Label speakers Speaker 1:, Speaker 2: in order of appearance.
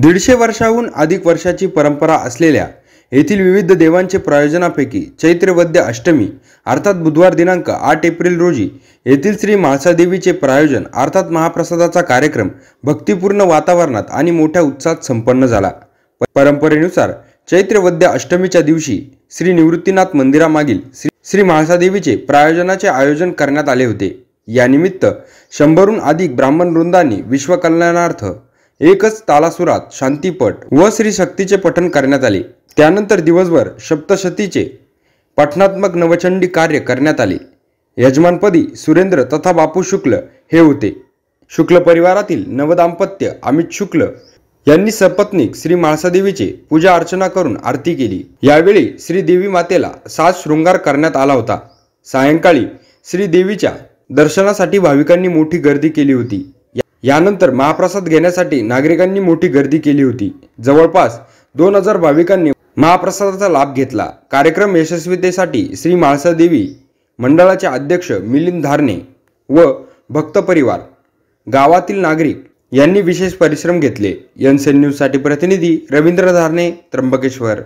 Speaker 1: 150 वर्षाहून अधिक वर्षाची परंपरा असलेल्या येथील विविध देवांचे प्रायोजनापैकी चैत्र वद्य अष्टमी अर्थात बुधवार दिनांक 8 एप्रिल रोजी येथील श्री म्हाळसादेवीचे प्रायोजन अर्थात महाप्रसादाचा कार्यक्रम भक्तिपूर्ण वातावरणात आणि मोठ्या उत्साहात संपन्न झाला। परंपरेनुसार चैत्र वद्य अष्टमीच्या दिवशी श्री निवृत्तीनाथ मंदिरामागील श्री म्हाळसादेवीचे प्रायोजनाचे आयोजन करण्यात आले होते। या निमित्त 100हून अधिक ब्राह्मण वृंदांनी विश्वकल्याणार्थ एकच तालासुरात शांतीपट व श्री शक्तीचे पठण करण्यात आले। त्यानंतर दिवसभर सप्तशतीचे पठणात्मक नवचंडी कार्य करण्यात आले। यजमानपदी सुरेंद्र तथा बापू शुक्ल हे होते। शुक्ल परिवारातील नवदाम्पत्य अमित शुक्ल यांनी सपत्नीक श्री म्हाळसादेवीचे पूजा अर्चना करून आरती केली। यावेळी श्री देवी मातेला साज शृंगार करण्यात आला होता। सायंकाळी श्री देवीच्या दर्शनासाठी भाविकांनी मोठी गर्दी केली होती। यानंतर महाप्रसाद घेण्यासाठी नागरिकांनी मोठी गर्दी केली होती। जवळपास 2000 भाविकांनी महाप्रसादाचा लाभ घेतला। कार्यक्रम यशस्वीतेसाठी श्री म्हाळसादेवी मंडळाचे अध्यक्ष मिलिंद धारणे व भक्त परिवार, गावातील नागरिक यांनी विशेष परिश्रम घेतले। एनसीएन न्यूज साठी प्रतिनिधी रवींद्र धारणे, त्र्यंबकेश्वर।